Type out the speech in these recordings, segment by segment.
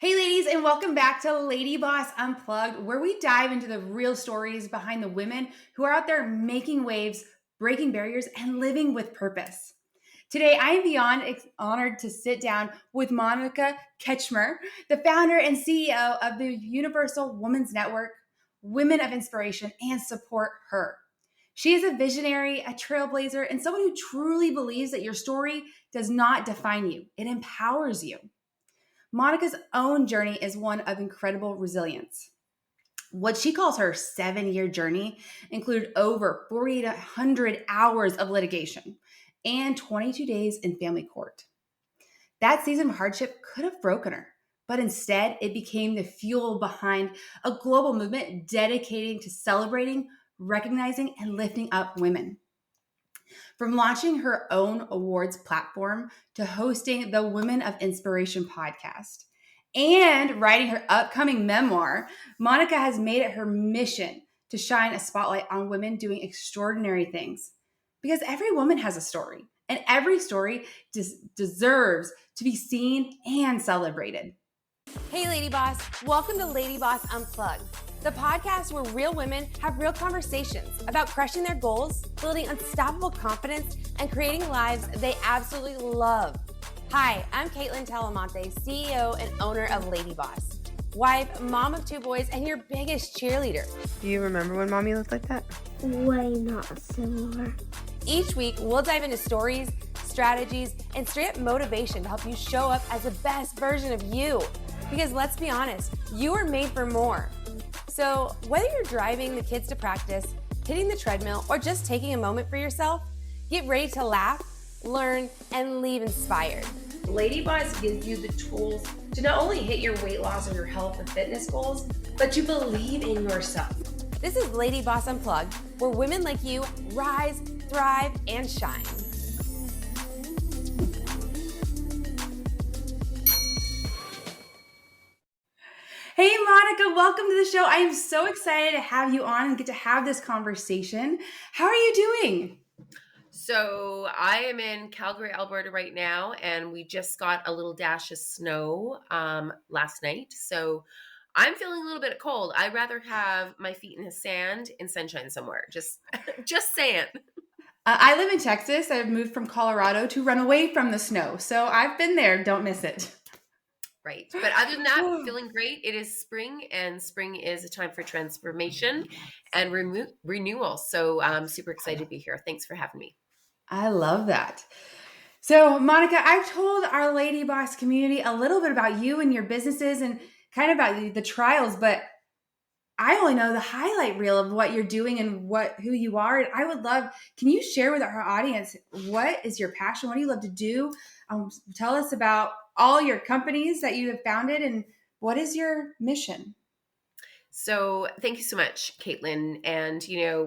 Hey ladies, and welcome back to LadyBoss Unplugged, where we dive into the real stories behind the women who are out there making waves, breaking barriers, and living with purpose. Today, I am beyond honored to sit down with Monica Kretschmer, the founder and CEO of the Universal Women's Network, Women of Inspiration, and Support Her. She is a visionary, a trailblazer, and someone who truly believes that your story does not define you, it empowers you. Monica's own journey is one of incredible resilience. What she calls her 7-year journey included over 4,800 hours of litigation and 22 days in family court. That season of hardship could have broken her, but instead it became the fuel behind a global movement dedicating to celebrating, recognizing, and lifting up women. From launching her own awards platform to hosting the Women of Inspiration podcast and writing her upcoming memoir, Monica has made it her mission to shine a spotlight on women doing extraordinary things. Because every woman has a story, and every story deserves to be seen and celebrated. Hey, Lady Boss. Welcome to Lady Boss Unplugged, the podcast where real women have real conversations about crushing their goals, building unstoppable confidence, and creating lives they absolutely love. Hi, I'm Kaitlyn Talamonte, CEO and owner of LadyBoss, wife, mom of 2 boys, and your biggest cheerleader. Do you remember when Mommy looked like that? Way not similar. Each week, we'll dive into stories, strategies, and straight up motivation to help you show up as the best version of you. Because let's be honest, you are made for more. So whether you're driving the kids to practice, hitting the treadmill, or just taking a moment for yourself, get ready to laugh, learn, and leave inspired. LadyBoss gives you the tools to not only hit your weight loss or your health and fitness goals, but to believe in yourself. This is Lady Boss Unplugged, where women like you rise, thrive, and shine. Hey, Monica, welcome to the show. I am so excited to have you on and get to have this conversation. How are you doing? So I am in Calgary, Alberta right now, and we just got a little dash of snow last night. So I'm feeling a little bit cold. I'd rather have my feet in the sand in sunshine somewhere. Just saying. I live in Texas. I've moved from Colorado to run away from the snow. So I've been there. Don't miss it. Right. But other than that, feeling great. It is spring, and spring is a time for transformation and renewal. So I'm super excited to be here. Thanks for having me. I love that. So, Monica, I've told our Lady Boss community a little bit about you and your businesses and kind of about the trials, but I only know the highlight reel of what you're doing and who you are. And I would love, can you share with our audience, what is your passion? What do you love to do? Tell us about all your companies that you have founded and what is your mission? So thank you so much, Kaitlyn. And,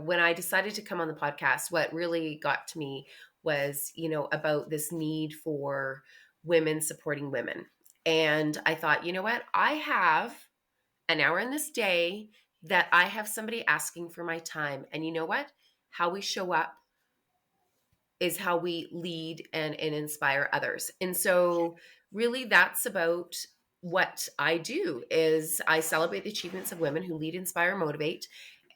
when I decided to come on the podcast, what really got to me was, about this need for women supporting women. And I thought, you know what? I have an hour in this day that I have somebody asking for my time. And you know what? How we show up is how we lead and inspire others. And so really that's about what I do is I celebrate the achievements of women who lead, inspire, motivate.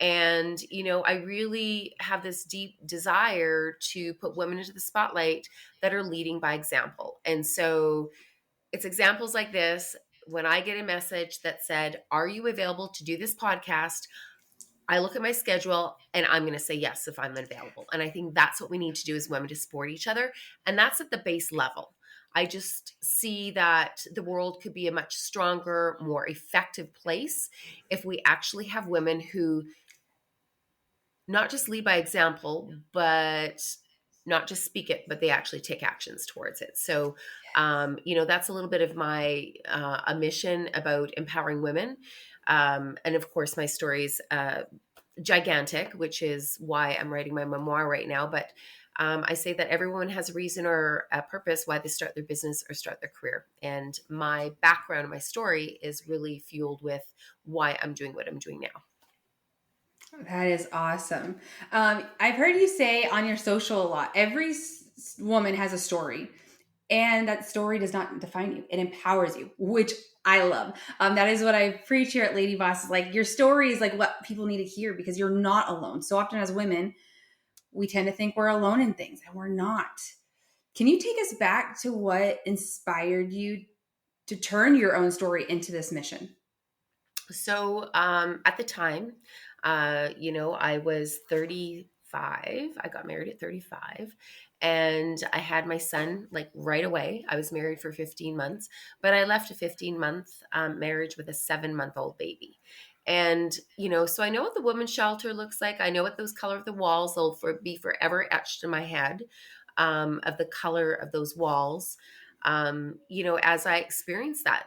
And, I really have this deep desire to put women into the spotlight that are leading by example. And so it's examples like this. When I get a message that said, are you available to do this podcast? I look at my schedule and I'm going to say yes if I'm available. And I think that's what we need to do as women to support each other. And that's at the base level. I just see that the world could be a much stronger, more effective place if we actually have women who not just lead by example, but not just speak it, but they actually take actions towards it. So, that's a little bit of my a mission about empowering women. And of course, my story's gigantic, which is why I'm writing my memoir right now. But I say that everyone has a reason or a purpose why they start their business or start their career. And my background, my story is really fueled with why I'm doing what I'm doing now. That is awesome. I've heard you say on your social a lot, every woman has a story. And that story does not define you. It empowers you, which I love. That is what I preach here at Lady Boss. Is like, your story is like what people need to hear, because you're not alone. So often as women, we tend to think we're alone in things, and we're not. Can you take us back to what inspired you to turn your own story into this mission? So at the time, I was 35. I got married at 35, and I had my son like right away. I was married for 15 months, but I left a 15-month marriage with a 7-month-old baby. And, so I know what the women's shelter looks like. I know what those color of the walls will be forever etched in my head, of the color of those walls. As I experienced that,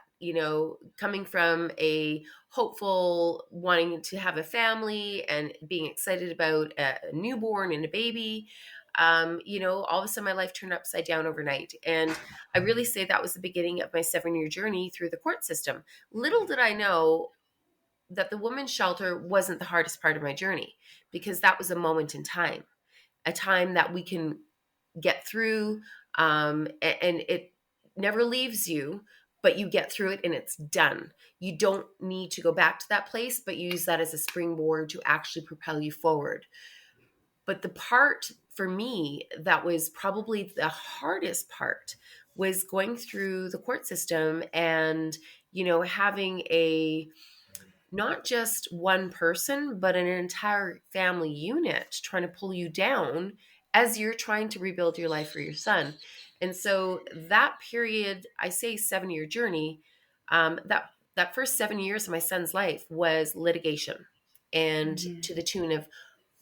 coming from a hopeful, wanting to have a family and being excited about a newborn and a baby, all of a sudden my life turned upside down overnight. And I really say that was the beginning of my 7-year journey through the court system. Little did I know that the women's shelter wasn't the hardest part of my journey, because that was a moment in time, a time that we can get through, and it never leaves you, but you get through it and it's done. You don't need to go back to that place, but you use that as a springboard to actually propel you forward. But the part for me that was probably the hardest part was going through the court system and, having not just one person, but an entire family unit trying to pull you down as you're trying to rebuild your life for your son. And so that period, I say 7-year journey, that first 7 years of my son's life was litigation, and to the tune of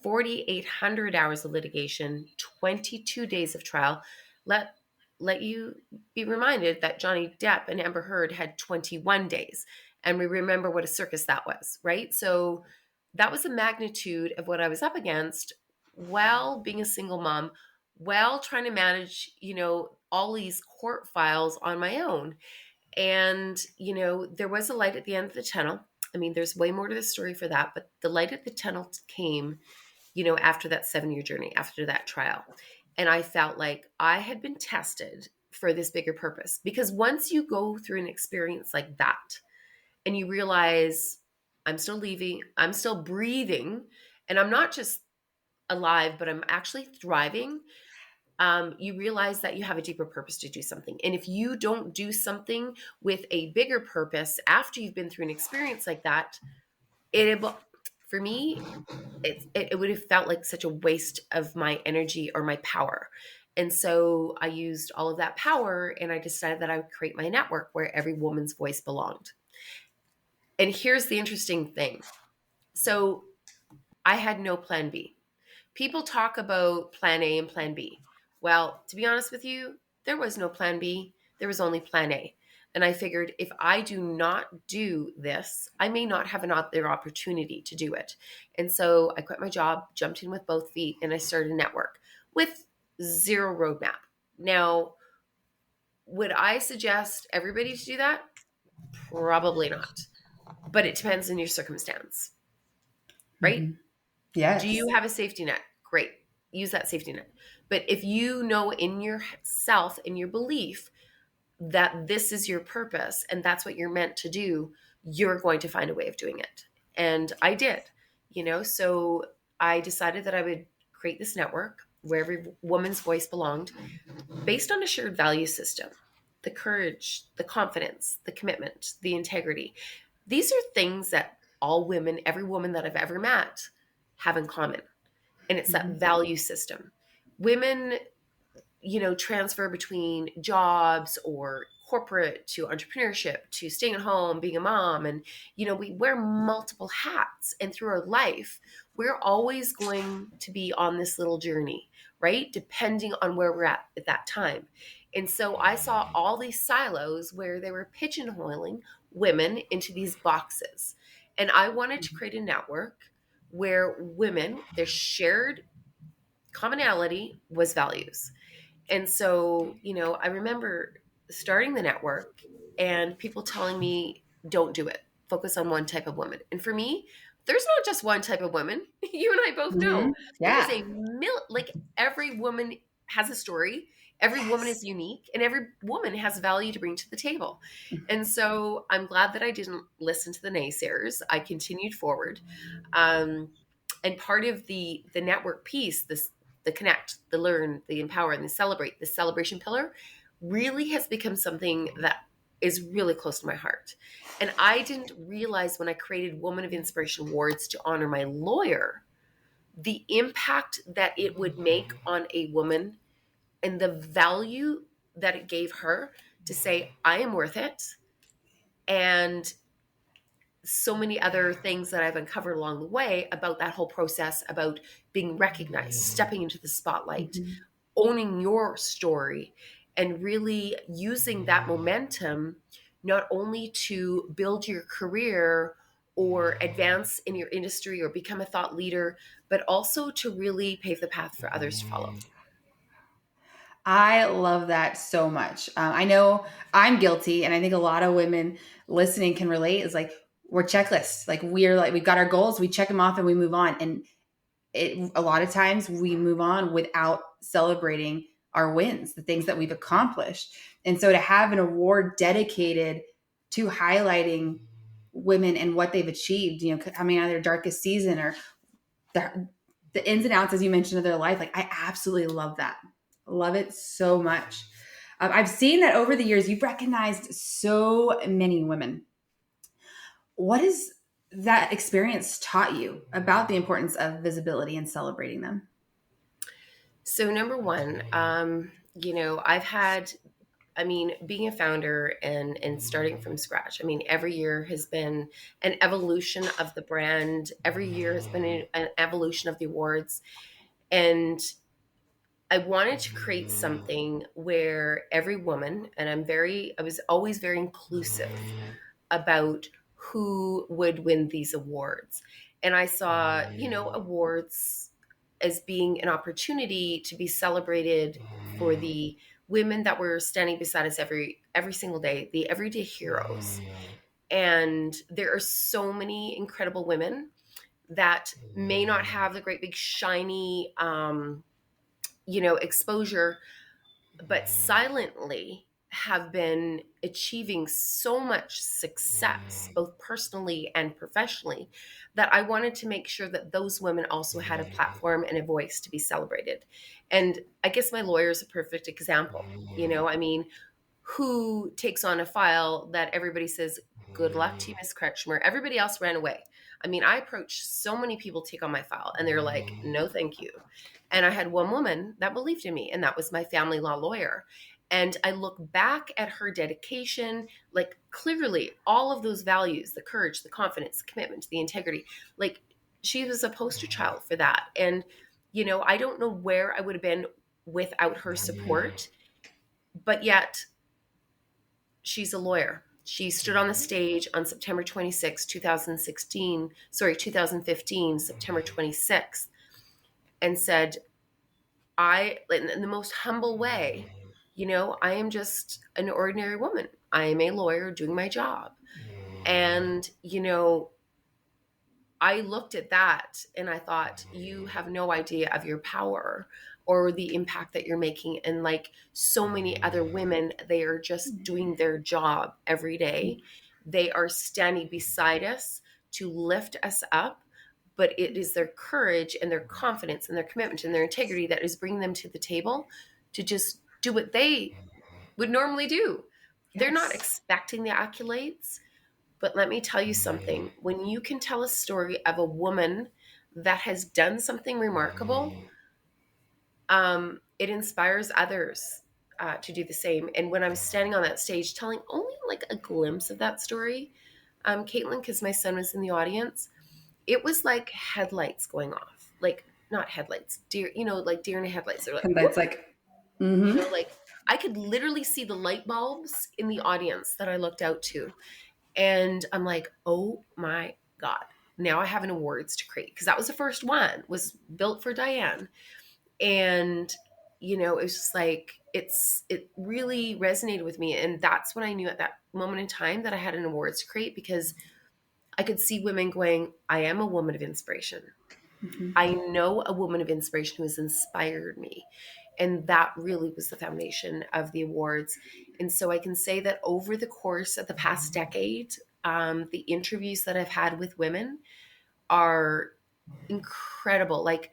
4,800 hours of litigation, 22 days of trial. Let you be reminded that Johnny Depp and Amber Heard had 21 days. And we remember what a circus that was, right? So that was the magnitude of what I was up against while being a single mom, while trying to manage, all these court files on my own. And, there was a light at the end of the tunnel. I mean, there's way more to the story for that, but the light at the tunnel came, after that 7-year journey, after that trial. And I felt like I had been tested for this bigger purpose, because once you go through an experience like that and you realize I'm still breathing, and I'm not just alive, but I'm actually thriving, you realize that you have a deeper purpose to do something. And if you don't do something with a bigger purpose after you've been through an experience like that, for me, it would have felt like such a waste of my energy or my power. And so I used all of that power, and I decided that I would create my network where every woman's voice belonged. And here's the interesting thing. So I had no plan B. People talk about plan A and plan B. Well, to be honest with you, there was no plan B. There was only plan A. And I figured, if I do not do this, I may not have another opportunity to do it. And so I quit my job, jumped in with both feet, and I started a network with zero roadmap. Now, would I suggest everybody to do that? Probably not. But it depends on your circumstance, right? Mm-hmm. Yes. Do you have a safety net? Great. Use that safety net. But if you know in yourself, in your belief, that this is your purpose and that's what you're meant to do, you're going to find a way of doing it. And I did, so I decided that I would create this network where every woman's voice belonged, based on a shared value system: the courage, the confidence, the commitment, the integrity. These are things that all women, every woman that I've ever met, have in common. And it's that value system. Women, transfer between jobs or corporate to entrepreneurship to staying at home, being a mom. And, we wear multiple hats. And through our life, we're always going to be on this little journey, right? Depending on where we're at that time. And so I saw all these silos where they were pigeonholing women into these boxes. And I wanted to create a network where women, their shared commonality was values. And so, I remember starting the network and people telling me, don't do it. Focus on one type of woman. And for me, there's not just one type of woman. You and I both know. Yeah. There's like every woman has a story, Every woman is unique and every woman has value to bring to the table. And so I'm glad that I didn't listen to the naysayers. I continued forward. And part of the network piece, the connect, the learn, the empower, and the celebrate, the celebration pillar really has become something that is really close to my heart. And I didn't realize when I created Woman of Inspiration Awards to honor my lawyer, the impact that it would make on a woman and the value that it gave her to say, I am worth it. And so many other things that I've uncovered along the way about that whole process, about being recognized, stepping into the spotlight, owning your story, and really using that momentum not only to build your career or advance in your industry or become a thought leader, but also to really pave the path for others to follow. I love that so much. I know I'm guilty, and I think a lot of women listening can relate. Is like we're checklists. Like we've got our goals, we check them off, and we move on. And a lot of times we move on without celebrating our wins, the things that we've accomplished. And so to have an award dedicated to highlighting women and what they've achieved, coming out of their darkest season or the ins and outs, as you mentioned, of their life, like I absolutely love that. Love it so much. I've seen that over the years, you've recognized so many women. What has that experience taught you about the importance of visibility and celebrating them? So number one, being a founder and starting from scratch, every year has been an evolution of the brand. Every year has been an evolution of the awards. And I wanted to create something where every woman, and I was always very inclusive about who would win these awards. And I saw, awards as being an opportunity to be celebrated for the women that were standing beside us every single day, the everyday heroes. And there are so many incredible women that may not have the great big shiny exposure, but silently have been achieving so much success, both personally and professionally, that I wanted to make sure that those women also had a platform and a voice to be celebrated. And I guess my lawyer is a perfect example. Who takes on a file that everybody says, good luck to you, Miss Kretschmer. Everybody else ran away. I approached so many people to take on my file, and they're like, no, thank you. And I had one woman that believed in me, and that was my family law lawyer. And I look back at her dedication, like clearly all of those values, the courage, the confidence, the commitment, the integrity, like she was a poster child for that. And, I don't know where I would have been without her support, but yet she's a lawyer. She stood on the stage on September 26, 2015, September 26th, and said, in the most humble way, I am just an ordinary woman. I am a lawyer doing my job. And, I looked at that and I thought, you have no idea of your power or the impact that you're making. And like so many other women, they are just doing their job every day. They are standing beside us to lift us up, but it is their courage and their confidence and their commitment and their integrity that is bringing them to the table to just do what they would normally do. Yes. They're not expecting the accolades. But let me tell you something. When you can tell a story of a woman that has done something remarkable, it inspires others to do the same. And when I was standing on that stage telling only like a glimpse of that story, Kaitlyn, because my son was in the audience, it was like headlights going off. Like, not headlights, deer, like deer in the headlights. They're like, that's like, mm-hmm. Like I could literally see the light bulbs in the audience that I looked out to. And I'm like, oh my God, now I have an awards to create. Because that was the first one, was built for Diane. And, it was just like, it really resonated with me. And that's when I knew at that moment in time that I had an awards to create, because I could see women going, I am a woman of inspiration. Mm-hmm. I know a woman of inspiration who has inspired me. And that really was the foundation of the awards. And so I can say that over the course of the past decade, the interviews that I've had with women are incredible. Like,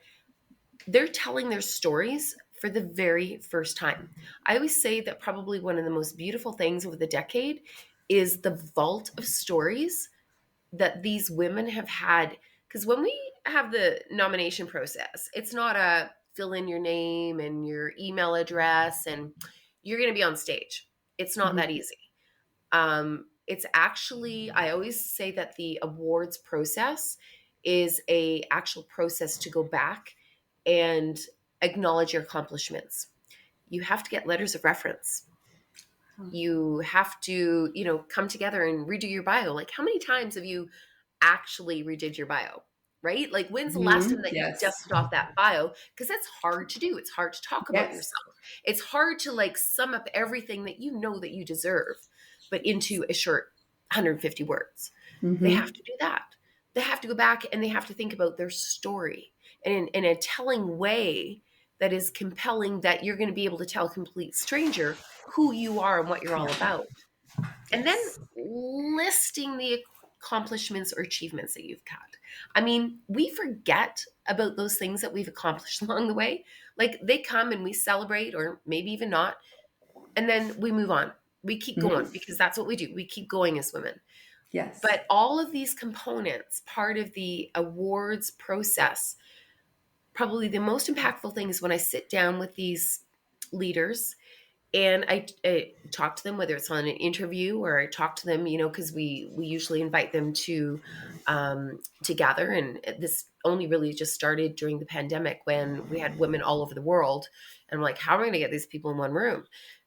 they're telling their stories for the very first time. I always say that probably one of the most beautiful things over the decade is the vault of stories that these women have had. Because when we have the nomination process, it's not a fill in your name and your email address and you're going to be on stage. It's not that easy. It's actually, I always say that the awards process is a actual process to go back and acknowledge your accomplishments. You have to get letters of reference. You have to, come together and redo your bio. Like, how many times have you actually redid your bio? Right? Like, when's the last time that you Yes. dusted off that bio? Because that's hard to do. It's hard to talk about yourself. It's hard to like sum up everything that you know that you deserve, but into a short 150 words. They have to do that. They have to go back and they have to think about their story and in a telling way that is compelling, that you're going to be able to tell a complete stranger who you are and what you're all about. And then listing the accomplishments or achievements that you've had. I mean, we forget about those things that we've accomplished along the way. Like, they come and we celebrate, or maybe even not, and then we move on. We keep going because that's what we do. We keep going as women. Yes. But all of these components, part of the awards process, probably the most impactful thing is when I sit down with these leaders and I talk to them, whether it's on an interview or I talk to them, because we usually invite them to gather. And this only really just started during the pandemic when we had women all over the world. And I'm like, how are we going to get these people in one room?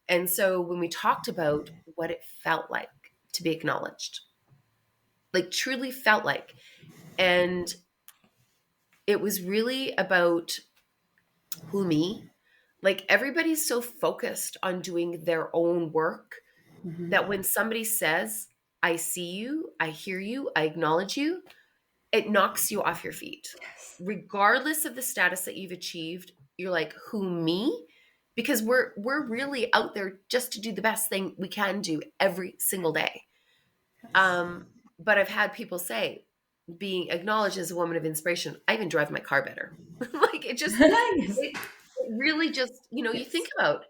And so when we talked about what it felt like to be acknowledged, like truly felt like, and it was really about me. Like, everybody's so focused on doing their own work that when somebody says, I see you, I hear you, I acknowledge you, it knocks you off your feet. Yes. Regardless of the status that you've achieved, you're like, who, me? Because we're really out there just to do the best thing we can do every single day. But I've had people say, being acknowledged as a woman of inspiration, I even drive my car better. Like, it just, it really just, you think about,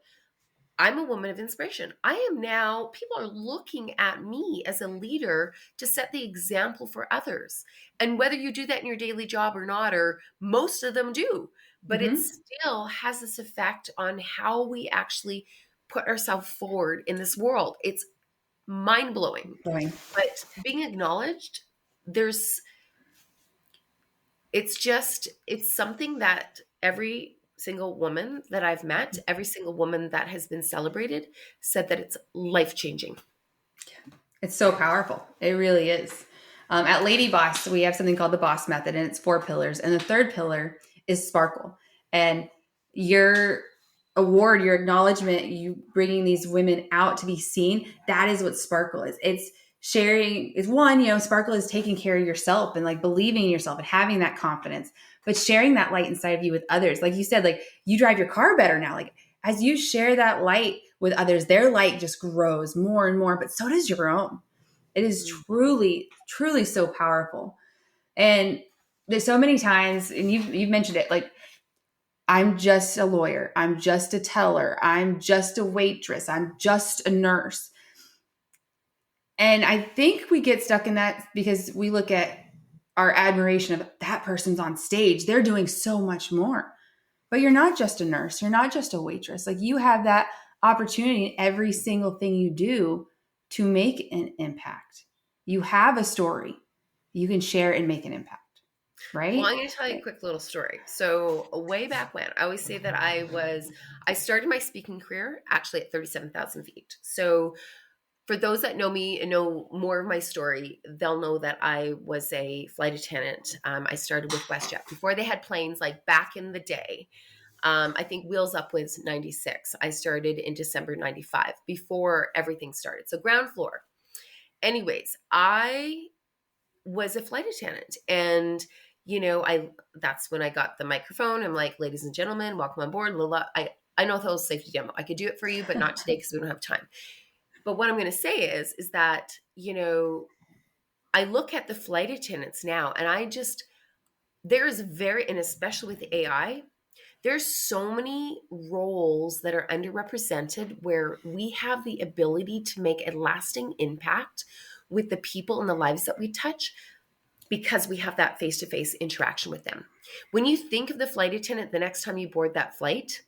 I'm a woman of inspiration. I am now, people are looking at me as a leader to set the example for others. And whether you do that in your daily job or not, or most of them do, but it still has this effect on how we actually put ourselves forward in this world. It's mind-blowing. But being acknowledged, it's something that every single woman that I've met, every single woman that has been celebrated said that it's life-changing. It's so powerful. It really is. At LadyBoss, we have something called the Boss Method, and it's 4 pillars. And the third pillar is sparkle. And your award, your acknowledgement, you bringing these women out to be seen, that is what sparkle is. It's sharing is one, sparkle is taking care of yourself and like believing in yourself and having that confidence, but sharing that light inside of you with others. Like you said, like you drive your car better now. Like as you share that light with others, their light just grows more and more, but so does your own. It is truly, truly so powerful. And there's so many times, and you've mentioned it, like, I'm just a lawyer. I'm just a teller. I'm just a waitress. I'm just a nurse. And I think we get stuck in that because we look at our admiration of that person's on stage. They're doing so much more. But you're not just a nurse. You're not just a waitress. Like you have that opportunity in every single thing you do to make an impact. You have a story you can share and make an impact, right? Well, I'm going to tell you a quick little story. So way back when, I always say that I started my speaking career actually at 37,000 feet. So for those that know me and know more of my story, they'll know that I was a flight attendant. I started with WestJet before they had planes, like back in the day. I think Wheels Up was 96. I started in December 95 before everything started. So ground floor. Anyways, I was a flight attendant and that's when I got the microphone. I'm like, ladies and gentlemen, welcome on board. Lola, I know it's a safety demo. I could do it for you, but not today because we don't have time. But what I'm going to say is that, I look at the flight attendants now and and especially with the AI, there's so many roles that are underrepresented where we have the ability to make a lasting impact with the people and the lives that we touch because we have that face-to-face interaction with them. When you think of the flight attendant, the next time you board that flight,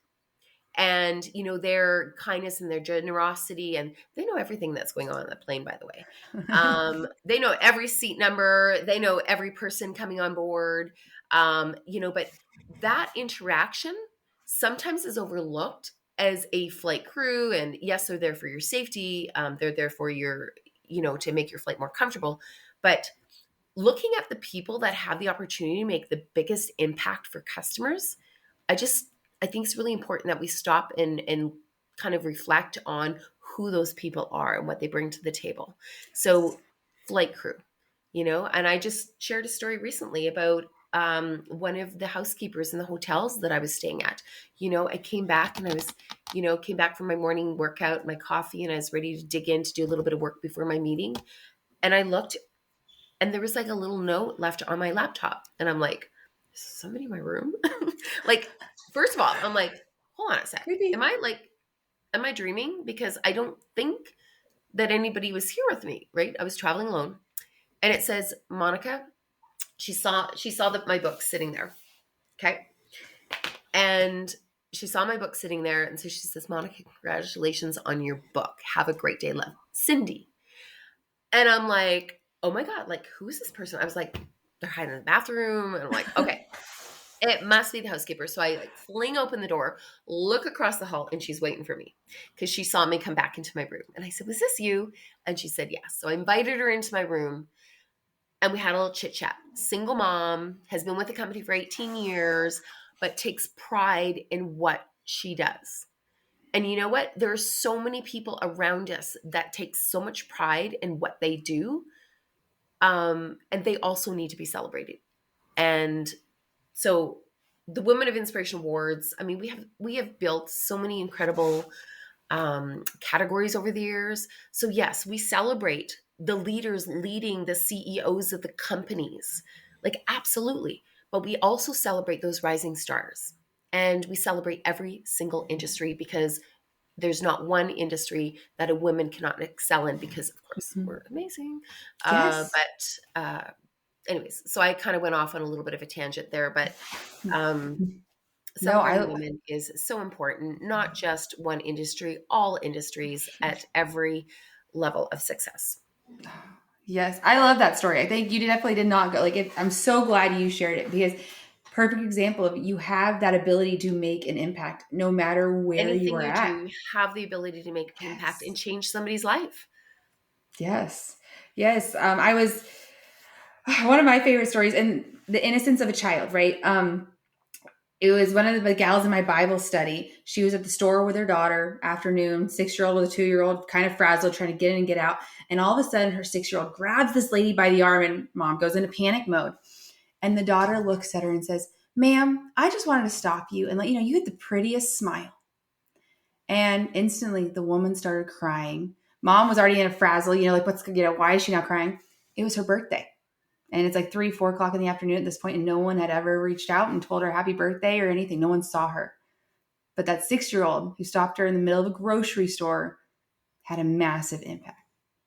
and their kindness and their generosity, and they know everything that's going on the plane, by the way. They know every seat number, they know every person coming on board, but that interaction sometimes is overlooked as a flight crew. And yes, they're there for your safety, they're there for your to make your flight more comfortable, but looking at the people that have the opportunity to make the biggest impact for customers, I think it's really important that we stop and kind of reflect on who those people are and what they bring to the table. So flight crew, and I just shared a story recently about one of the housekeepers in the hotels that I was staying at. I came back and I was, came back from my morning workout, my coffee, and I was ready to dig in to do a little bit of work before my meeting. And I looked and there was like a little note left on my laptop. And I'm like, is somebody in my room? Like, first of all, I'm like, hold on a sec. Creepy. Am I dreaming? Because I don't think that anybody was here with me, right? I was traveling alone. And it says, Monica, she saw my book sitting there. Okay. And she saw my book sitting there. And so she says, Monica, congratulations on your book. Have a great day, love. Cindy. And I'm like, oh my God, like, who is this person? I was like, they're hiding in the bathroom. And I'm like, okay, it must be the housekeeper. So I fling open the door, look across the hall, and she's waiting for me because she saw me come back into my room. And I said, was this you? And she said, yes. So I invited her into my room and we had a little chit chat. Single mom, has been with the company for 18 years, but takes pride in what she does. And you know what? There are so many people around us that take so much pride in what they do. And they also need to be celebrated. And so the Women of Inspiration Awards, I mean, we have built so many incredible categories over the years. So yes, we celebrate the leaders leading the CEOs of the companies, like absolutely. But we also celebrate those rising stars. And we celebrate every single industry because there's not one industry that a woman cannot excel in because, of course, we're amazing. Yes. Anyways, so I kind of went off on a little bit of a tangent there, but celebrating women is so important, not just one industry, all industries at every level of success. Yes, I love that story. I think you definitely did not go I'm so glad you shared it because perfect example of you have that ability to make an impact no matter where Anything you are you at. do, you have the ability to make an impact and change somebody's life. Yes. Yes. I was one of my favorite stories and the innocence of a child, right? It was one of the gals in my Bible study. She was at the store with her daughter, afternoon, 6-year-old with a 2-year-old, kind of frazzled, trying to get in and get out. And all of a sudden, her 6-year-old grabs this lady by the arm and mom goes into panic mode. And the daughter looks at her and says, ma'am, I just wanted to stop you and let you know you had the prettiest smile. And instantly the woman started crying. Mom was already in a frazzle, like why is she now crying? It was her birthday. And it's like 3-4 o'clock in the afternoon at this point, and no one had ever reached out and told her happy birthday or anything. No one saw her. But that 6-year-old who stopped her in the middle of a grocery store had a massive impact.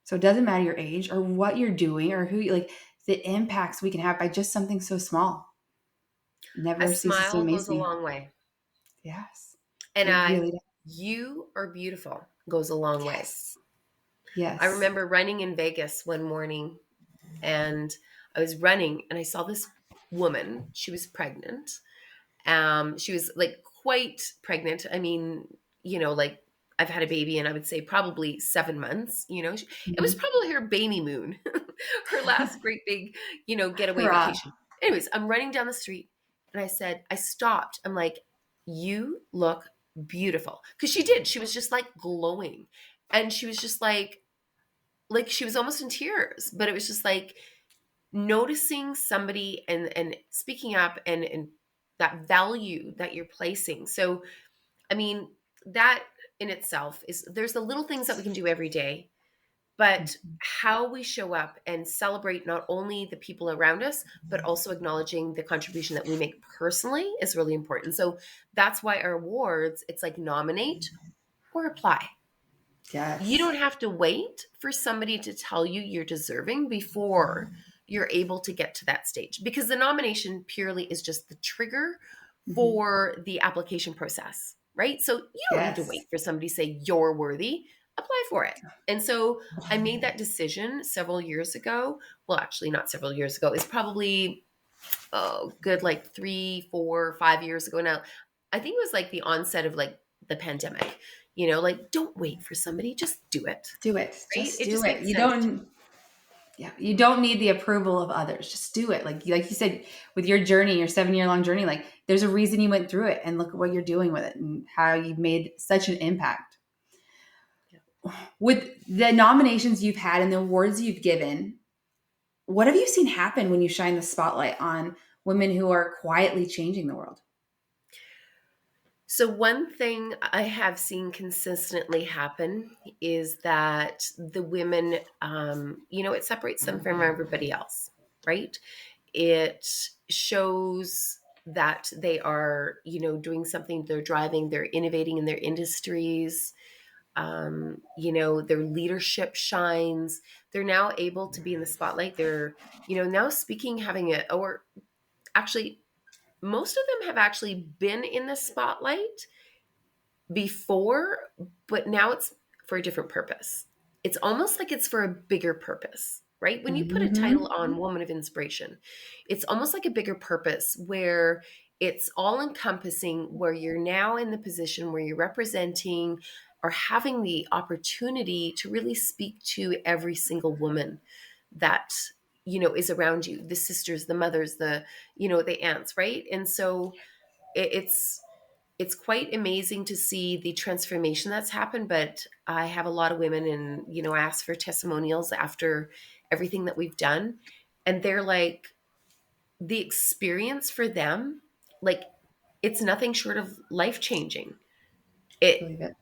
So it doesn't matter your age or what you're doing or the impacts we can have by just something so small. Never A ceases to smile amaze goes a me. long way. Yes. And really does. You are beautiful goes a long way. Yes. I remember running in Vegas one morning and I was running and I saw this woman. She was pregnant. She was like quite pregnant. I mean, like I've had a baby and I would say probably 7 months, It was probably her baby moon, her last great big, getaway vacation. Anyways, I'm running down the street and I stopped. I'm like, you look beautiful. Cause she did. She was just like glowing and she was just like she was almost in tears, but it was just like noticing somebody and speaking up and that value that you're placing. So I mean, that in itself there's the little things that we can do every day, but how we show up and celebrate not only the people around us, but also acknowledging the contribution that we make personally is really important. So that's why our awards, it's like nominate or apply. Yes. You don't have to wait for somebody to tell you you're deserving before you're able to get to that stage, because the nomination purely is just the trigger for the application process, right? So you don't need to Yes. wait for somebody to say you're worthy, apply for it. And so I made that decision several years ago. Well, actually not several years ago. It's probably good like 3, 4, 5 years ago now. I think it was like the onset of like the pandemic. Like, don't wait for somebody, just do it. Do it. Right? Just It do just it. makes You sense. don't. Yeah, you don't need the approval of others. Just do it. Like you said, with your journey, your 7-year-long journey, like there's a reason you went through it, and look at what you're doing with it and how you've made such an impact. Yeah. With the nominations you've had and the awards you've given, what have you seen happen when you shine the spotlight on women who are quietly changing the world? So one thing I have seen consistently happen is that the women, it separates them from everybody else, right? It shows that they are, doing something, they're driving, they're innovating in their industries. Their leadership shines. They're now able to be in the spotlight. They're, now speaking, or actually, most of them have actually been in the spotlight before, but now it's for a different purpose. It's almost like it's for a bigger purpose, right? When you put a title on Woman of Inspiration, it's almost like a bigger purpose where it's all encompassing, where you're now in the position where you're representing or having the opportunity to really speak to every single woman that, is around you, the sisters, the mothers, the aunts, right? And so it's quite amazing to see the transformation that's happened. But I have a lot of women and, ask for testimonials after everything that we've done. And they're like, the experience for them, like, it's nothing short of life-changing. Believe it.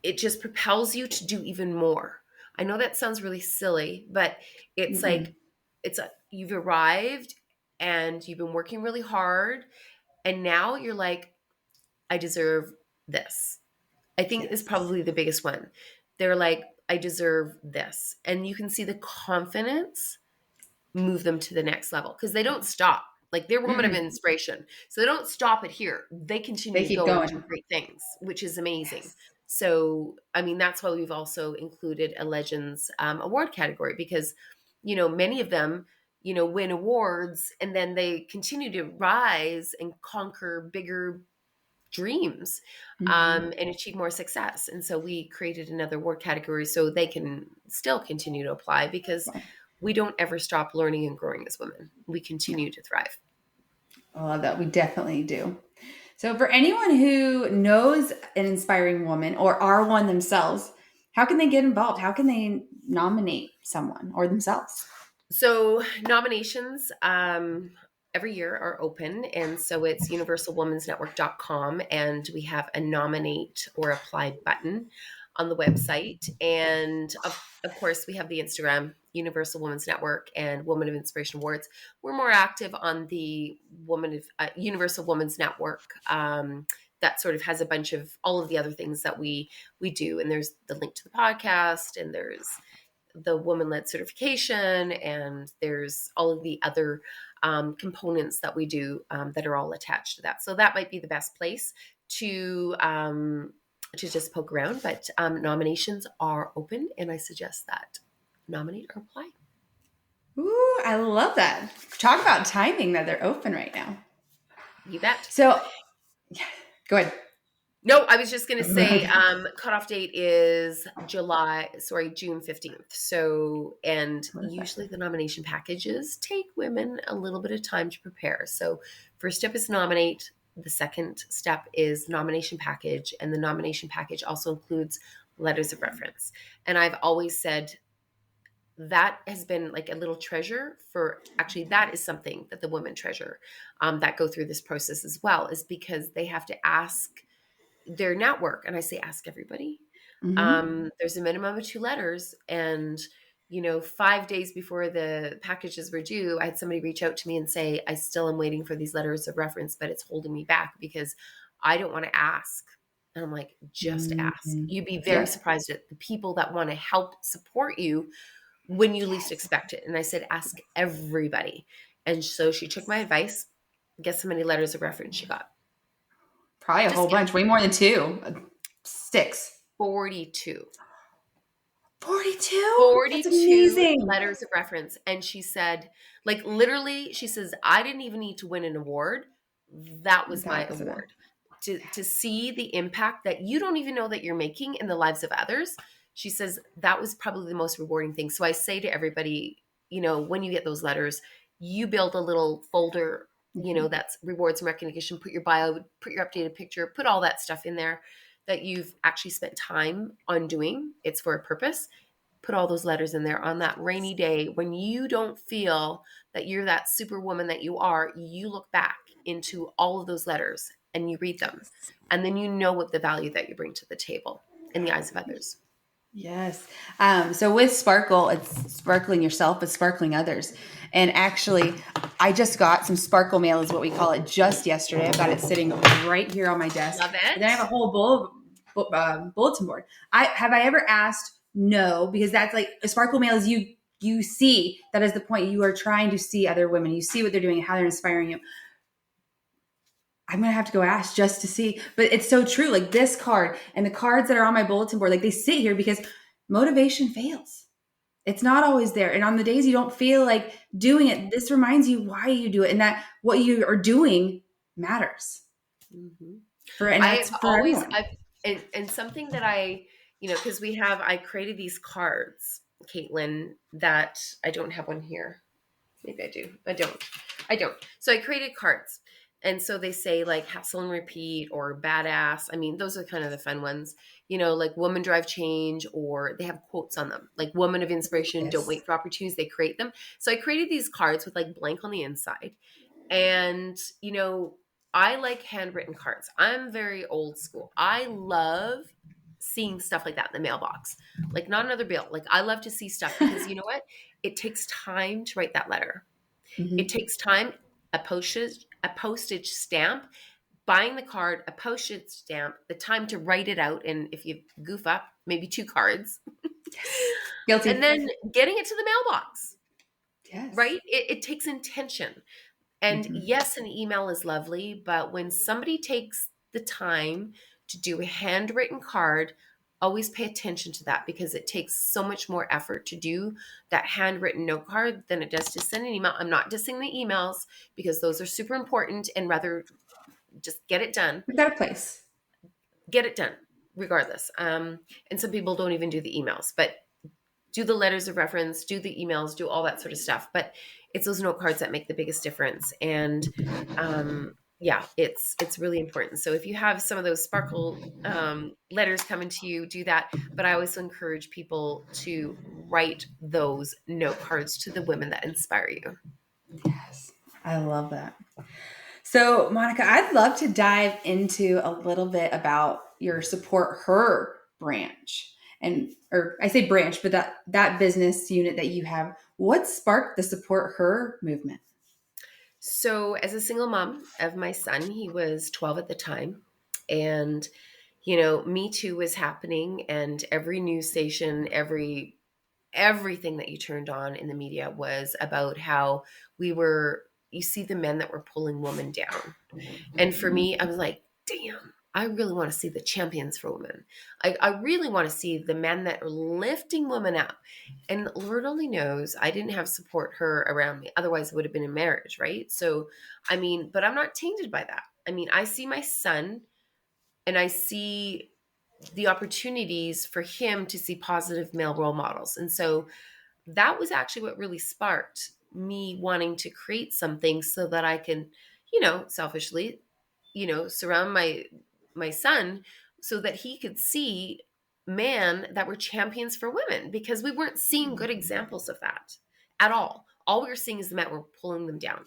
It just propels you to do even more. I know that sounds really silly, but it's like, you've arrived and you've been working really hard. And now you're like, I deserve this. I think is probably the biggest one. They're like, I deserve this. And you can see the confidence move them to the next level, because they don't stop. Like, they're women of inspiration. So they don't stop it here. They continue They to keep go and do going. great things, which is amazing. So, I mean, that's why we've also included a Legends award category, because, many of them, win awards and then they continue to rise and conquer bigger dreams and achieve more success. And so we created another award category so they can still continue to apply, because we don't ever stop learning and growing as women. We continue to thrive. I love that. We definitely do. So for anyone who knows an inspiring woman or are one themselves, how can they get involved? How can they nominate someone or themselves? So nominations every year are open. And so it's universalwomensnetwork.com. And we have a nominate or apply button on the website. And of course, we have the Instagram, Universal Women's Network, and Woman of Inspiration Awards. We're more active on the Universal Women's Network. That sort of has a bunch of all of the other things that we do. And there's the link to the podcast, and there's the woman-led certification, and there's all of the other components that we do that are all attached to that. So that might be the best place to just poke around. But nominations are open, and I suggest that nominate or apply. Ooh, I love that. Talk about timing that they're open right now. You bet. So, yeah, go ahead. No, I was just going to say cutoff date is June 15th. So, and usually the nomination packages take women a little bit of time to prepare. So first step is nominate. The second step is nomination package. And the nomination package also includes letters of reference. And I've always said that has been like a little treasure that is something that the women treasure that go through this process as well, is because they have to ask their network. And I say, ask everybody. There's a minimum of 2 letters. And, 5 days before the packages were due, I had somebody reach out to me and say, I still am waiting for these letters of reference, but it's holding me back because I don't want to ask. And I'm like, just ask. You'd be very surprised at the people that want to help support you when you least expect it. And I said, ask everybody. And so she took my advice. Guess how many letters of reference she got? Probably a whole bunch, way more than 2. 6. 42. 42? 42 That's amazing. letters of reference. And she said, like, literally, she says, I didn't even need to win an award. That was my award. To see the impact that you don't even know that you're making in the lives of others. She says, that was probably the most rewarding thing. So I say to everybody, when you get those letters, you build a little folder, that's rewards and recognition, put your bio, put your updated picture, put all that stuff in there that you've actually spent time on doing. It's for a purpose. Put all those letters in there on that rainy day when you don't feel that you're that superwoman that you are. You look back into all of those letters and you read them. And then you know what the value that you bring to the table in the eyes of others. Yes. So with Sparkle, it's sparkling yourself, but sparkling others. And actually, I just got some Sparkle mail is what we call it just yesterday. I've got it sitting right here on my desk. Love it. And then I have a whole bulletin board. Have I ever asked? No, because that's like a Sparkle mail is you see, that is the point. You are trying to see other women. You see what they're doing and how they're inspiring you. I'm going to have to go ask just to see, but it's so true. Like this card and the cards that are on my bulletin board, like they sit here because motivation fails. It's not always there. And on the days you don't feel like doing it, this reminds you why you do it and that what you are doing matters. Everyone. And something that I, because I created these cards, Kaitlyn, that I don't have one here. Maybe I do. I don't. So I created cards. And so they say like hustle and repeat or badass. I mean, those are kind of the fun ones, like woman drive change, or they have quotes on them, like woman of inspiration, don't wait for opportunities. They create them. So I created these cards with like blank on the inside. And, I like handwritten cards. I'm very old school. I love seeing stuff like that in the mailbox, like not another bill. Like I love to see stuff because you know what? It takes time to write that letter. It takes time, a postage stamp, buying the card, a postage stamp, the time to write it out. And if you goof up, maybe 2 cards. Guilty. And then getting it to the mailbox. Yes. Right? It takes intention. And yes, an email is lovely, but when somebody takes the time to do a handwritten card, always pay attention to that because it takes so much more effort to do that handwritten note card than it does to send an email. I'm not dissing the emails because those are super important and rather just get it done. We've got a place. Get it done regardless. And some people don't even do the emails, but do the letters of reference, do the emails, do all that sort of stuff. But it's those note cards that make the biggest difference. And it's really important. So if you have some of those Sparkle letters coming to you, do that. But I always encourage people to write those note cards to the women that inspire you. Yes, I love that. So Monica, I'd love to dive into a little bit about your Support Her branch. Or I say branch, but that business unit that you have, what sparked the Support Her movement? So as a single mom of my son, he was 12 at the time. And, Me Too was happening. And every news station, everything that you turned on in the media was about how you see the men that were pulling women down. And for me, I was like, damn. I really want to see the champions for women. I really want to see the men that are lifting women up. And Lord only knows I didn't have Support Her around me. Otherwise, it would have been in marriage, right? So, but I'm not tainted by that. I see my son and I see the opportunities for him to see positive male role models. And so that was actually what really sparked me wanting to create something so that I can, selfishly, surround my son so that he could see men that were champions for women, because we weren't seeing good examples of that at all. All we were seeing is the men were pulling them down.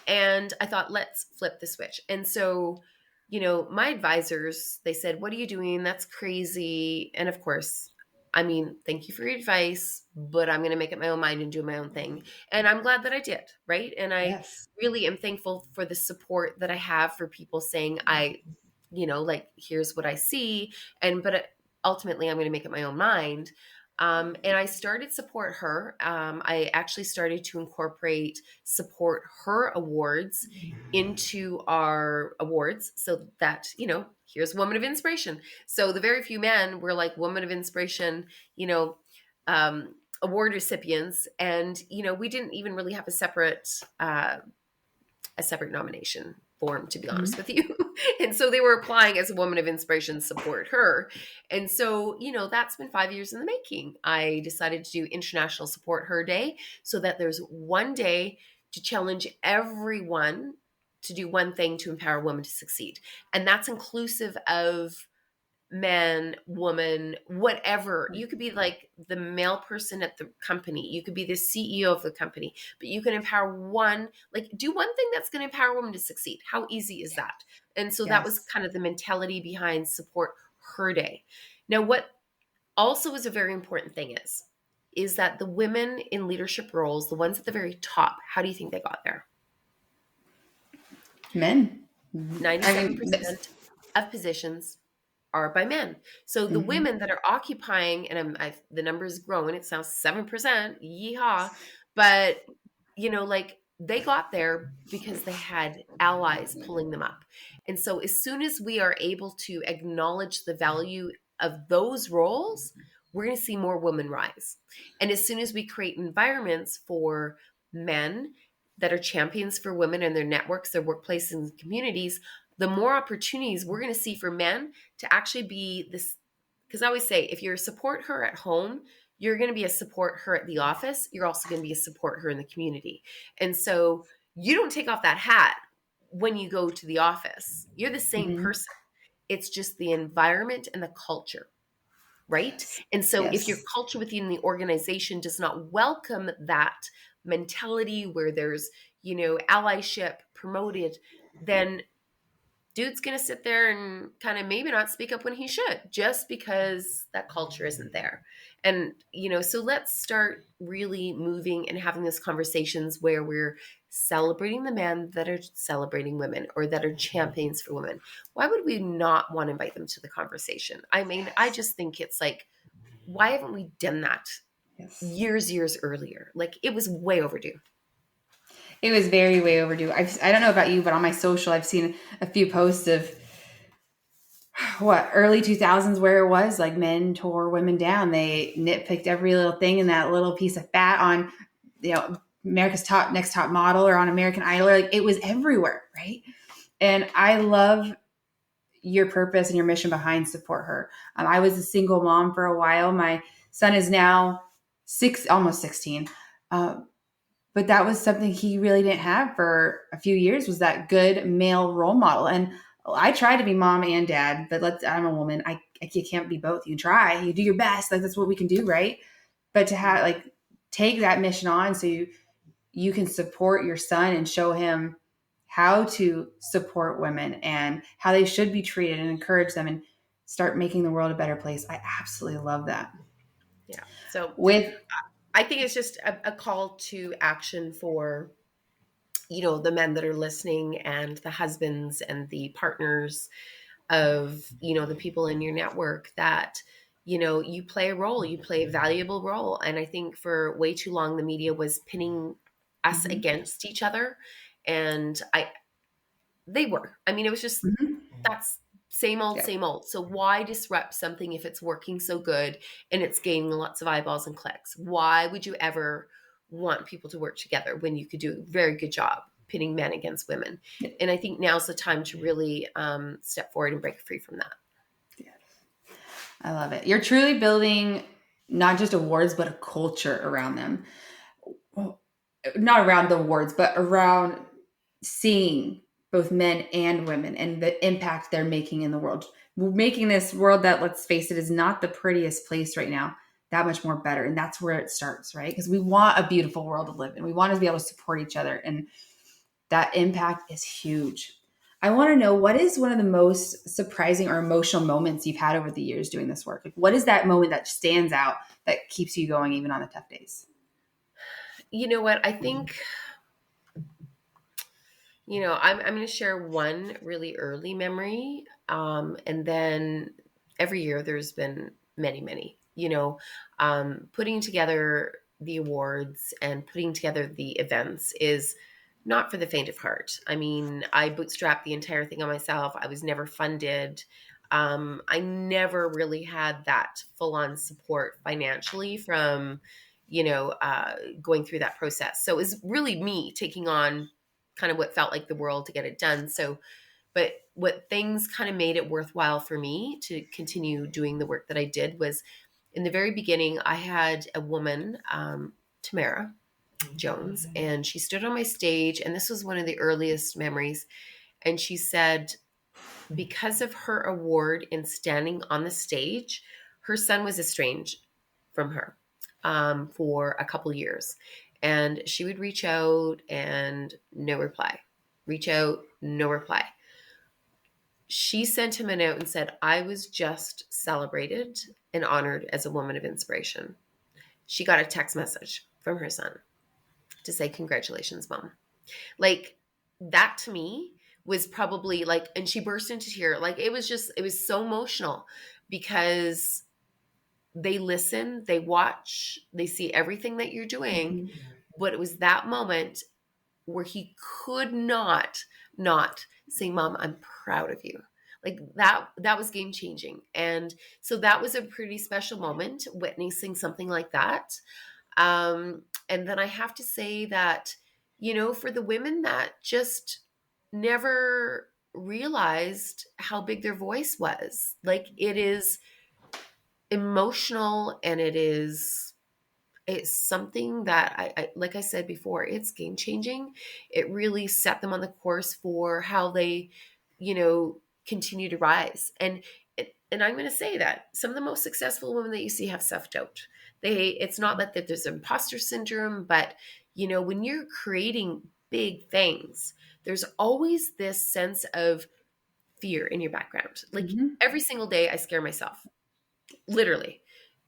And I thought, let's flip the switch. And so my advisors, they said, what are you doing? That's crazy. And of course, I mean, thank you for your advice, but I'm going to make up my own mind and do my own thing. And I'm glad that I did. Right. And I Yes. really am thankful for the support that I have for people saying, like, here's what I see. But ultimately, I'm going to make up my own mind. And I started Support Her. I actually started to incorporate Support Her awards into our awards so that, here's Woman of Inspiration. So the very few men were like Woman of Inspiration, award recipients. And, we didn't even really have a separate nomination form, to be honest with you. And so they were applying as a Woman of Inspiration, Support Her. And so, that's been 5 years in the making. I decided to do International Support Her Day so that there's one day to challenge everyone to do one thing to empower women to succeed. And that's inclusive of man, woman, whatever. You could be like the male person at the company. You could be the CEO of the company, but you can empower do one thing that's going to empower women to succeed. How easy is that? And so that was kind of the mentality behind Support Her Day. Now, what also is a very important thing is that the women in leadership roles, the ones at the very top, how do you think they got there? Men. 97% of positions are by men. So the women that are occupying, and the number is growing, it's now 7%, yeehaw. But, they got there because they had allies pulling them up. And so as soon as we are able to acknowledge the value of those roles, we're going to see more women rise. And as soon as we create environments for men that are champions for women and their networks, their workplaces and communities, the more opportunities we're going to see for men to actually be this. Because I always say, if you're a Support Her at home, you're going to be a Support Her at the office. You're also going to be a Support Her in the community. And so you don't take off that hat when you go to the office. You're the same person. It's just the environment and the culture, right? Yes. And so if your culture within the organization does not welcome that mentality where there's, allyship promoted, then dude's going to sit there and kind of maybe not speak up when he should, just because that culture isn't there. And, so let's start really moving and having those conversations where we're celebrating the men that are celebrating women or that are champions for women. Why would we not want to invite them to the conversation? I mean, I just think it's like, why haven't we done that years earlier? Like, it was way overdue. It was very way overdue. I don't know about you, but on my social, I've seen a few posts of early 2000s where it was like men tore women down. They nitpicked every little thing in that little piece of fat on, America's Next Top Model or on American Idol. Like, it was everywhere, right? And I love your purpose and your mission behind Support Her. I was a single mom for a while. My son is now almost 16. But that was something he really didn't have for a few years, was that good male role model. And I tried to be mom and dad, but I'm a woman. You can't be both. You can try, you do your best. Like, that's what we can do. Right. But to take that mission on so you can support your son and show him how to support women and how they should be treated and encourage them and start making the world a better place. I absolutely love that. Yeah. So I think it's just a call to action for, the men that are listening and the husbands and the partners of, the people in your network that, you play a role, you play a valuable role. And I think for way too long, the media was pinning us against each other. And it was just, that's same old, same old. So why disrupt something if it's working so good and it's gaining lots of eyeballs and clicks? Why would you ever want people to work together when you could do a very good job pitting men against women? And I think now's the time to really step forward and break free from that. Yes. I love it. You're truly building not just awards, but a culture around them. Well, not around the awards, but around seeing both men and women and the impact they're making in the world. We're making this world that, let's face it, is not the prettiest place right now, that much more better. And that's where it starts, right? Because we want a beautiful world to live in. We want to be able to support each other. And that impact is huge. I want to know, what is one of the most surprising or emotional moments you've had over the years doing this work? Like, what is that moment that stands out that keeps you going even on the tough days? You know what? I think, I'm going to share one really early memory. And then every year there's been many, many, putting together the awards and putting together the events is not for the faint of heart. I mean, I bootstrapped the entire thing on myself. I was never funded. I never really had that full on support financially from, going through that process. So it was really me taking on kind of what felt like the world to get it done. So, but what things kind of made it worthwhile for me to continue doing the work that I did was in the very beginning, I had a woman, Tamara Jones, and she stood on my stage, and this was one of the earliest memories. And she said, because of her award in standing on the stage, her son was estranged from her for a couple years. And she would reach out and no reply. Reach out, no reply. She sent him a note and said, I was just celebrated and honored as a woman of inspiration. She got a text message from her son to say, congratulations, mom. Like, that to me was probably like, and she burst into tears. Like, it was so emotional because they listen, they watch, they see everything that you're doing. Mm-hmm. But it was that moment where he could not say, mom, I'm proud of you. Like, that was game changing. And so that was a pretty special moment, witnessing something like that. And then I have to say that, for the women that just never realized how big their voice was, like, it is emotional, and it's something that I like I said before, it's game changing. It really set them on the course for how they, continue to rise. And I'm going to say that some of the most successful women that you see have self-doubt. It's not that there's imposter syndrome, but when you're creating big things, there's always this sense of fear in your background. Like, Mm-hmm. every single day I scare myself, literally,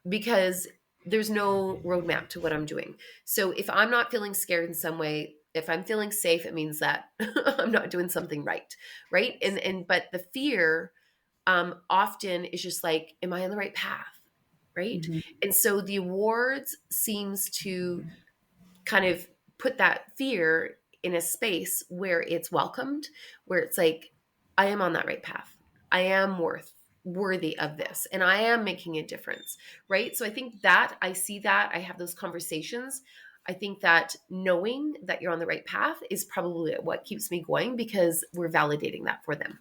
because there's no roadmap to what I'm doing. So if I'm not feeling scared in some way, if I'm feeling safe, it means that I'm not doing something right. Right. But the fear often is just like, am I on the right path? Right. Mm-hmm. And so the awards seems to kind of put that fear in a space where it's welcomed, where it's like, I am on that right path. I am worthy of this, and I am making a difference. Right. So I think that I see that I have those conversations. I think that knowing that you're on the right path is probably what keeps me going, because we're validating that for them.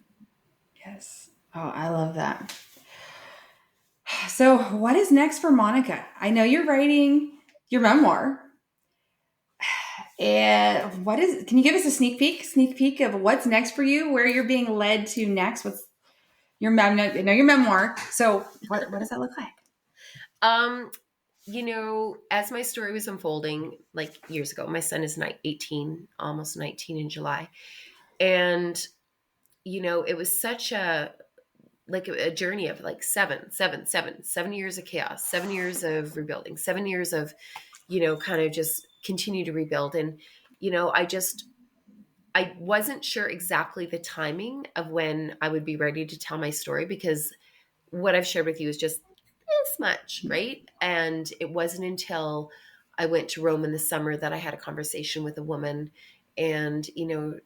Yes. Oh, I love that. So, what is next for Monica? I know you're writing your memoir. And can you give us a sneak peek of what's next for you, where you're being led to next? What's your your memoir. So what does that look like? As my story was unfolding, like, years ago, my son is 18, almost 19 in July. And, it was such a journey of like 7 years of chaos, 7 years of rebuilding, 7 years of, kind of just continue to rebuild. And, I wasn't sure exactly the timing of when I would be ready to tell my story, because what I've shared with you is just this much, right? And it wasn't until I went to Rome in the summer that I had a conversation with a woman, and,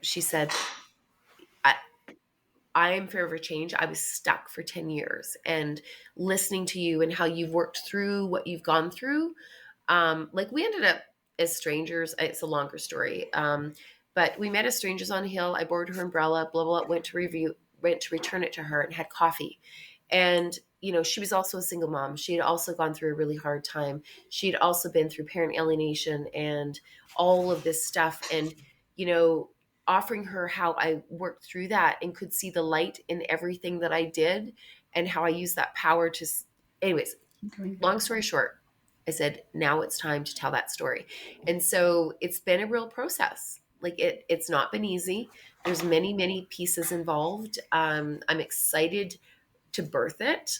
she said, I am forever change. I was stuck for 10 years, and listening to you and how you've worked through what you've gone through. We ended up as strangers. It's a longer story. But we met as strangers on a hill. I borrowed her umbrella, blah, blah, blah, went to return it to her, and had coffee. And, she was also a single mom. She had also gone through a really hard time. She had also been through parent alienation and all of this stuff. And, offering her how I worked through that and could see the light in everything that I did, and how I used that power to, anyways, long story short, I said, now it's time to tell that story. And so it's been a real process. Like it's not been easy. There's many, many pieces involved. I'm excited to birth it.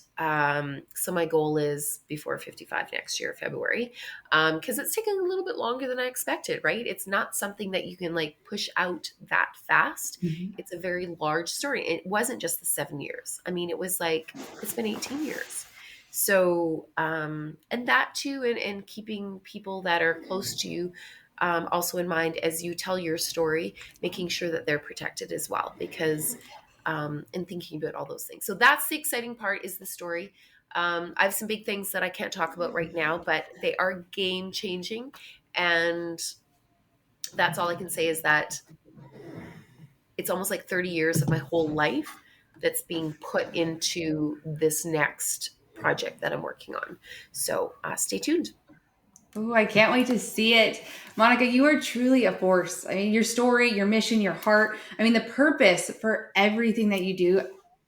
So my goal is before 55 next year, February, because it's taken a little bit longer than I expected, right? It's not something that you can like push out that fast. Mhm. It's a very large story. It wasn't just the 7 years. I mean, it was like, it's been 18 years. So, and that too, and keeping people that are close to you also in mind as you tell your story, making sure that they're protected as well, because and thinking about all those things. So that's the exciting part, is the story. I have some big things that I can't talk about right now, but they are game changing. And that's all I can say, is that it's almost like 30 years of my whole life that's being put into this next project that I'm working on. So stay tuned. Oh, I can't wait to see it. Monica, you are truly a force. I mean, your story, your mission, your heart, I mean, the purpose for everything that you do,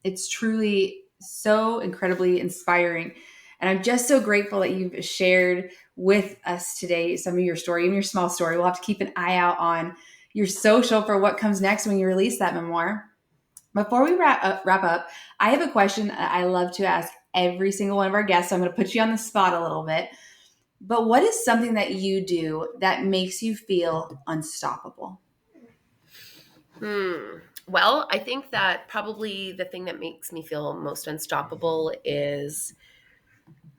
it's truly so incredibly inspiring. And I'm just so grateful that you've shared with us today some of your story, even your small story. We'll have to keep an eye out on your social for what comes next when you release that memoir. Before we wrap up, I have a question I love to ask every single one of our guests. So I'm going to put you on the spot a little bit. But what is something that you do that makes you feel unstoppable? Well, I think that probably the thing that makes me feel most unstoppable is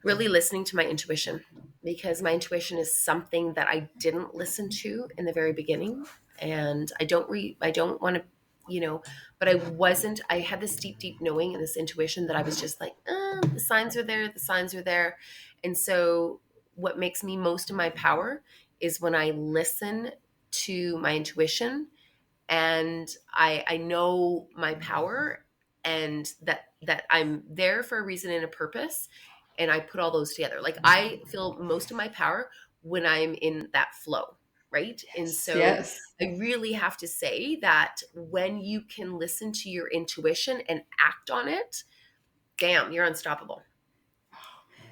really listening to my intuition, because my intuition is something that I didn't listen to in the very beginning. And I don't want to, but I had this deep, deep knowing and this intuition that I was just like, the signs are there. The signs are there. And so what makes me most in my power is when I listen to my intuition, and I know my power, and that I'm there for a reason and a purpose, and I put all those together. Like, I feel most of my power when I'm in that flow, right? And so Yes. I really have to say that when you can listen to your intuition and act on it, damn, you're unstoppable.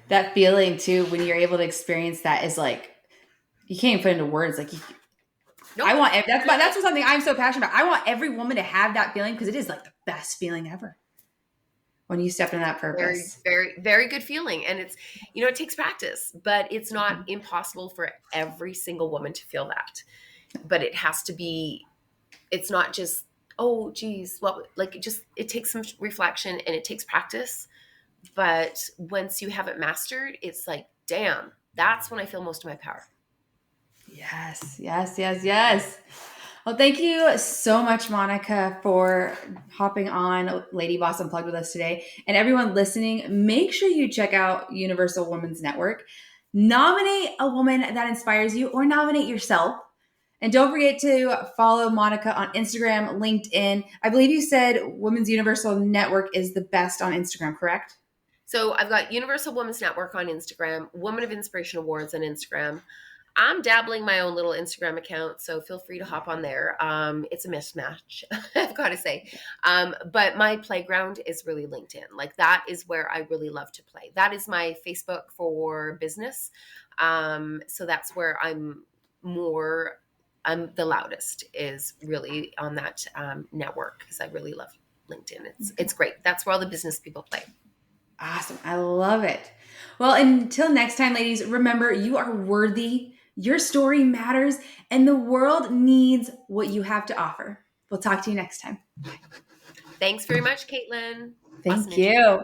That feeling too, when you're able to experience that, is like, you can't even put into words. Like, Nope. I want, that's something I'm so passionate about. I want every woman to have that feeling, because it is like the best feeling ever when you step into that Very, purpose. very, very good feeling. And it's, it takes practice, but it's not impossible for every single woman to feel that. But it has to be, it's not just, oh, geez, it takes some reflection and it takes practice. But once you have it mastered, it's like, damn, that's when I feel most of my power. Yes, yes, yes, yes. Well, thank you so much, Monica, for hopping on Lady Boss Unplugged with us today. And everyone listening, make sure you check out Universal Women's Network. Nominate a woman that inspires you, or nominate yourself. And don't forget to follow Monica on Instagram, LinkedIn. I believe you said Women's Universal Network is the best on Instagram, correct? So I've got Universal Women's Network on Instagram, Woman of Inspiration Awards on Instagram. I'm dabbling my own little Instagram account, so feel free to hop on there. It's a mismatch, I've got to say. But my playground is really LinkedIn. Like, that is where I really love to play. That is my Facebook for business. So that's where I'm the loudest, is really on that network, because I really love LinkedIn. It's great. That's where all the business people play. Awesome. I love it. Well, until next time, ladies, remember, you are worthy. Your story matters, and the world needs what you have to offer. We'll talk to you next time. Thanks very much, Kaitlyn. Thank Awesome you.